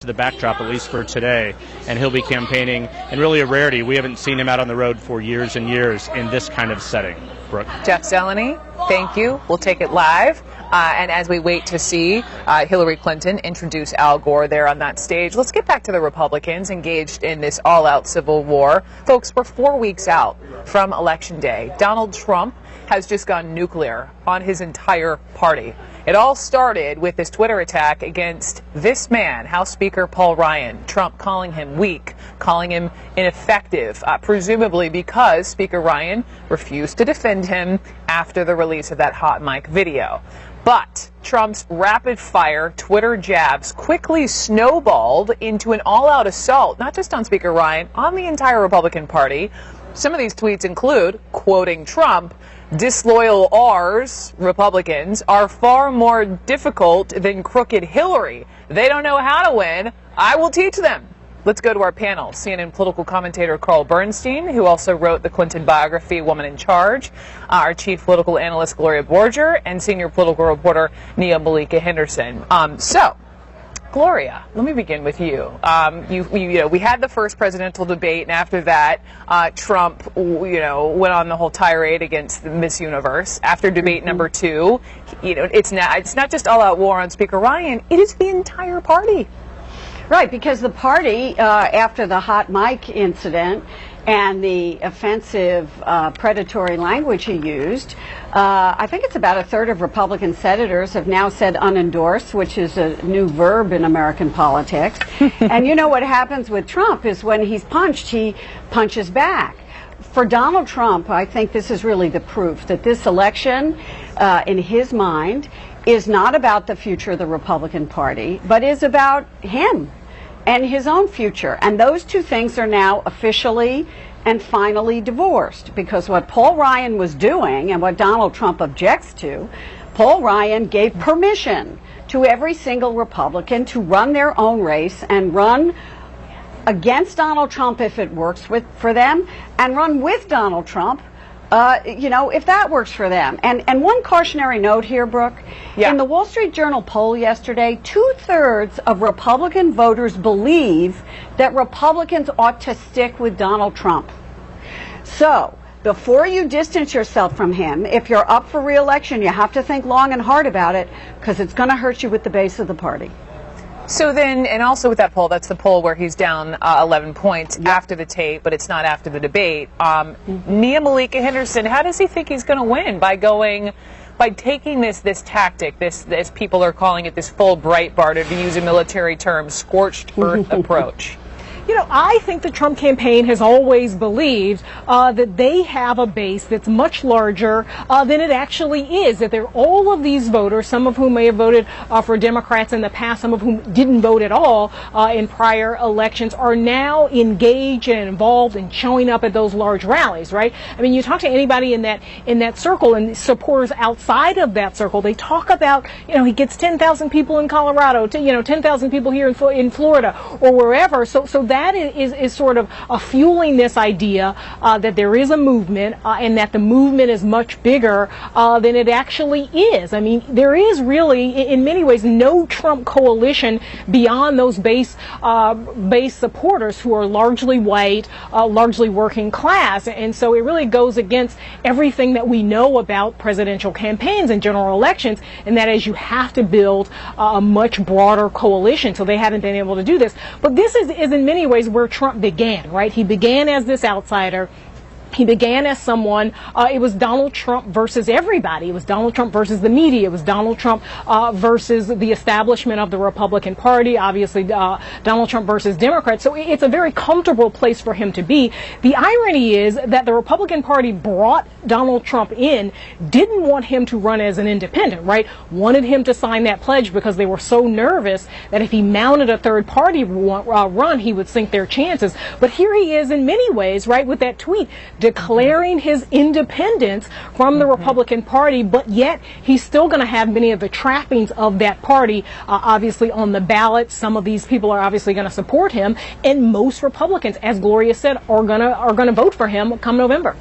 to the backdrop, at least for today, and he'll be campaigning, and really a rarity. We haven't seen him out on the road for years and years in this kind of setting. Brooke. Jeff Zeleny, thank you. We'll take it live. And as we wait to see Hillary Clinton introduce Al Gore there on that stage, let's get back to the Republicans engaged in this all-out civil war. Folks, we're 4 weeks out from Election Day. Donald Trump has just gone nuclear on his entire party. It all started with this Twitter attack against this man, House Speaker Paul Ryan. Trump calling him weak, calling him ineffective, presumably because Speaker Ryan refused to defend him after the release of that hot mic video. But Trump's rapid-fire Twitter jabs quickly snowballed into an all-out assault, not just on Speaker Ryan, on the entire Republican Party. Some of these tweets include, quoting Trump, "Disloyal R's, Republicans, are far more difficult than crooked Hillary. They don't know how to win. I will teach them." Let's go to our panel. CNN political commentator Carl Bernstein, who also wrote the Clinton biography, Woman in Charge, our chief political analyst Gloria Borger, and senior political reporter Nia Malika Henderson. Gloria, let me begin with you. We had the first presidential debate, and after that, Trump, went on the whole tirade against the Miss Universe. After debate number 2, it's not just all-out war on Speaker Ryan; it is the entire party. Right, because the party, after the hot mic incident and the offensive, predatory language he used, I think it's about a third of Republican senators have now said unendorsed, which is a new verb in American politics. And you know what happens with Trump is when he's punched, he punches back. For Donald Trump, I think this is really the proof that this election, in his mind, is not about the future of the Republican Party, but is about him and his own future. And those two things are now officially and finally divorced, because what Paul Ryan was doing and what Donald Trump objects to, Paul Ryan gave permission to every single Republican to run their own race and run against Donald Trump if it works for them, and run with Donald Trump if that works for them. And one cautionary note here, Brooke. Yeah. In the Wall Street Journal poll yesterday, 2/3 of Republican voters believe that Republicans ought to stick with Donald Trump. So, before you distance yourself from him, if you're up for re-election, you have to think long and hard about it, because it's going to hurt you with the base of the party. So then, and also with that poll, that's the poll where he's down 11 points after the tape, but it's not after the debate. Nia Malika Henderson, how does he think he's going to win? By taking this tactic, this people are calling it this full Breitbart, or to use a military term, scorched earth approach? I think the Trump campaign has always believed that they have a base that's much larger than it actually is, that there are all of these voters, some of whom may have voted for Democrats in the past, some of whom didn't vote at all in prior elections, are now engaged and involved and showing up at those large rallies, right? I mean, you talk to anybody in that circle, and supporters outside of that circle, they talk about, he gets 10,000 people in Colorado, 10,000 people here in Florida or wherever. So that is sort of fueling this idea that there is a movement and that the movement is much bigger than it actually is. I mean, there is really, in many ways, no Trump coalition beyond those base supporters who are largely white, largely working class. And so it really goes against everything that we know about presidential campaigns and general elections, and that is you have to build a much broader coalition. So they haven't been able to do this. But this is in many ways where Trump began, right? He began as this outsider. He began as someone, it was Donald Trump versus everybody. It was Donald Trump versus the media. It was Donald Trump versus the establishment of the Republican Party. Obviously, Donald Trump versus Democrats. So it's a very comfortable place for him to be. The irony is that the Republican Party brought Donald Trump in, didn't want him to run as an independent, right? Wanted him to sign that pledge because they were so nervous that if he mounted a third party run, he would sink their chances. But here he is in many ways, right, with that tweet, declaring his independence from the Republican Party, but yet he's still going to have many of the trappings of that party, obviously on the ballot. Some of these people are obviously going to support him, and most Republicans, as Gloria said, are going to vote for him come November.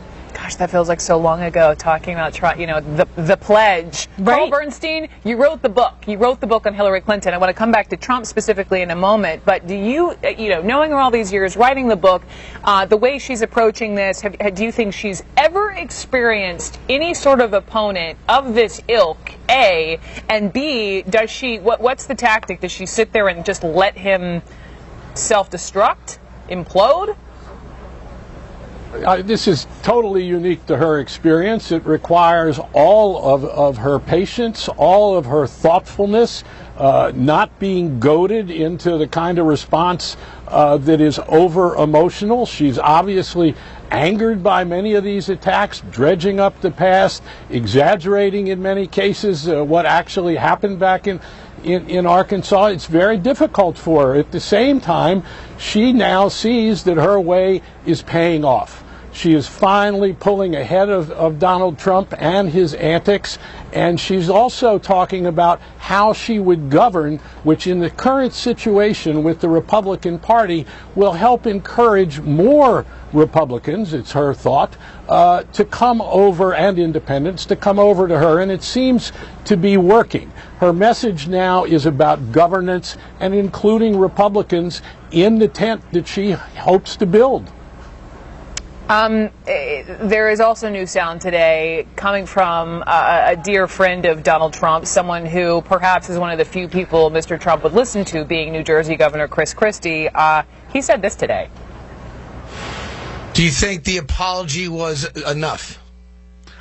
Gosh, that feels like so long ago, talking about the pledge. Right. Paul Bernstein, you wrote the book. You wrote the book on Hillary Clinton. I want to come back to Trump specifically in a moment. But do you, knowing her all these years, writing the book, the way she's approaching this, do you think she's ever experienced any sort of opponent of this ilk? A, and B, does she? What's the tactic? Does she sit there and just let him self-destruct, implode? This is totally unique to her experience. It requires all of her patience, all of her thoughtfulness, not being goaded into the kind of response that is over-emotional. She's obviously angered by many of these attacks, dredging up the past, exaggerating in many cases what actually happened back in Arkansas. It's very difficult for her. At the same time, she now sees that her way is paying off. She is finally pulling ahead of Donald Trump and his antics, and she's also talking about how she would govern, which in the current situation with the Republican Party will help encourage more Republicans, it's her thought, to come over, and independents, to come over to her, and it seems to be working. Her message now is about governance and including Republicans in the tent that she hopes to build. There is also new sound today coming from a dear friend of Donald Trump, someone who perhaps is one of the few people Mr. Trump would listen to, being New Jersey Governor Chris Christie. He said this today. Do you think the apology was enough?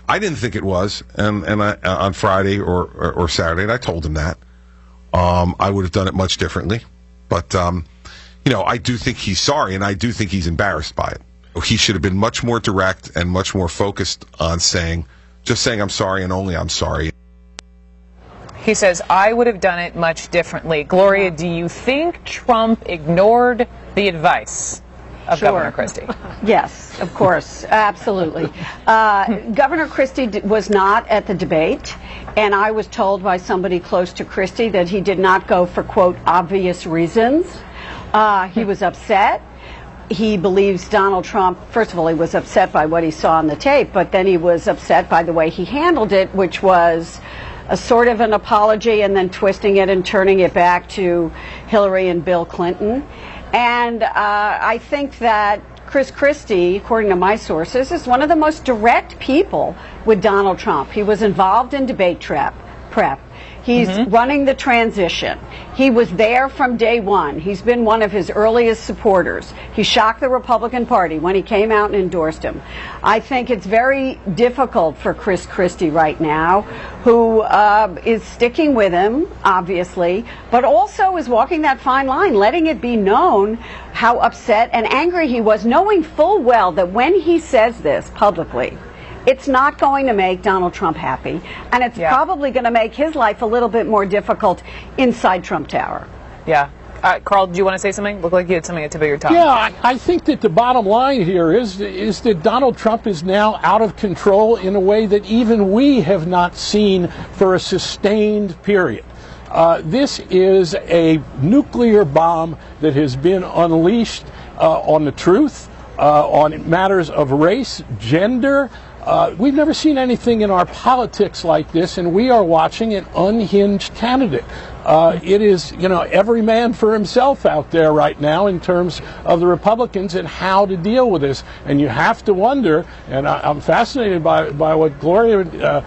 I didn't think it was, and I, on Friday or Saturday, and I told him that. I would have done it much differently. But, I do think he's sorry, and I do think he's embarrassed by it. He should have been much more direct and much more focused on just saying I'm sorry and only I'm sorry. He says, I would have done it much differently. Gloria, do you think Trump ignored the advice of Governor Christie? Yes, of course, absolutely. Governor Christie was not at the debate, and I was told by somebody close to Christie that he did not go for, quote, obvious reasons. He was upset. He believes Donald Trump, first of all, he was upset by what he saw on the tape, but then he was upset by the way he handled it, which was a sort of an apology and then twisting it and turning it back to Hillary and Bill Clinton. And I think that Chris Christie, according to my sources, is one of the most direct people with Donald Trump. He was involved in debate prep. He's running the transition. He was there from day one. He's been one of his earliest supporters. He shocked the Republican Party when he came out and endorsed him. I think it's very difficult for Chris Christie right now, who is sticking with him, obviously, but also is walking that fine line, letting it be known how upset and angry he was, knowing full well that when he says this publicly, it's not going to make Donald Trump happy, and it's probably going to make his life a little bit more difficult inside Trump Tower. Yeah. Carl, do you want to say something? Looked like you had something at the tip of your tongue. Yeah, I think that the bottom line here is that Donald Trump is now out of control in a way that even we have not seen for a sustained period. This is a nuclear bomb that has been unleashed on the truth, on matters of race, gender. We've never seen anything in our politics like this, and we are watching an unhinged candidate. It is, every man for himself out there right now in terms of the Republicans and how to deal with this. And you have to wonder, and I'm fascinated by what Gloria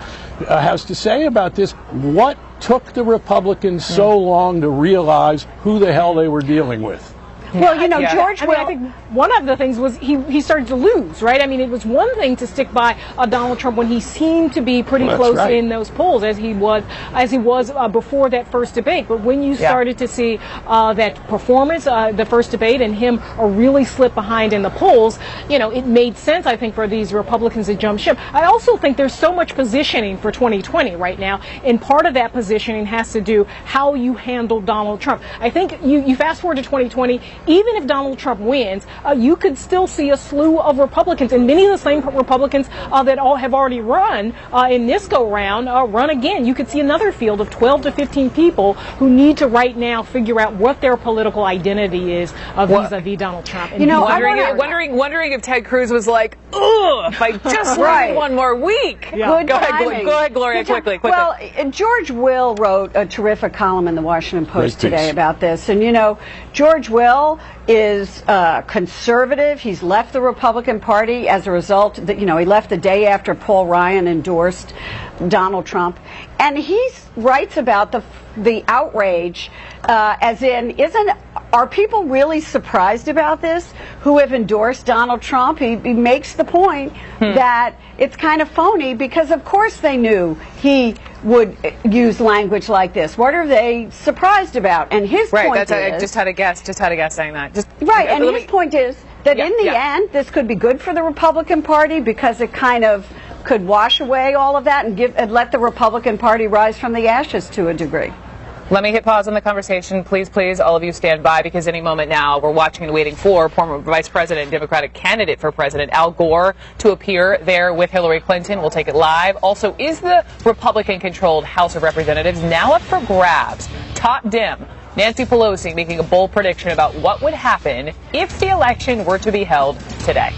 has to say about this, what took the Republicans so long to realize who the hell they were dealing with? Well, George I think one of the things was he started to lose, right? I mean, it was one thing to stick by Donald Trump when he seemed to be pretty close in those polls, as he was before that first debate. But when you started to see that performance, the first debate, and him really slip behind in the polls, it made sense, I think, for these Republicans to jump ship. I also think there's so much positioning for 2020 right now, and part of that positioning has to do how you handle Donald Trump. I think you fast forward to 2020. even if Donald Trump wins, you could still see a slew of Republicans, and many of the same Republicans that all have already run in this go-round run again. You could see another field of 12 to 15 people who need to right now figure out what their political identity is vis-a-vis Donald Trump. And wondering if Ted Cruz was like, ugh, if I just wait one more week. Yeah. Go ahead, Gloria, quickly. Well, George Will wrote a terrific column in the Washington Post today about this. And, George Will is conservative. He's left the Republican Party as a result. He left the day after Paul Ryan endorsed Donald Trump. And he writes about the outrage as in, are people really surprised about this who have endorsed Donald Trump? He makes the point that it's kind of phony because, of course, they knew he would use language like this. What are they surprised about? And his point is... I just had a guess saying that. His point is that in the end, this could be good for the Republican Party because it kind of could wash away all of that and let the Republican Party rise from the ashes to a degree. Let me hit pause on the conversation. Please, all of you stand by because any moment now we're watching and waiting for former Vice President, Democratic candidate for President Al Gore to appear there with Hillary Clinton. We'll take it live. Also, is the Republican-controlled House of Representatives now up for grabs? Top Dem Nancy Pelosi making a bold prediction about what would happen if the election were to be held today.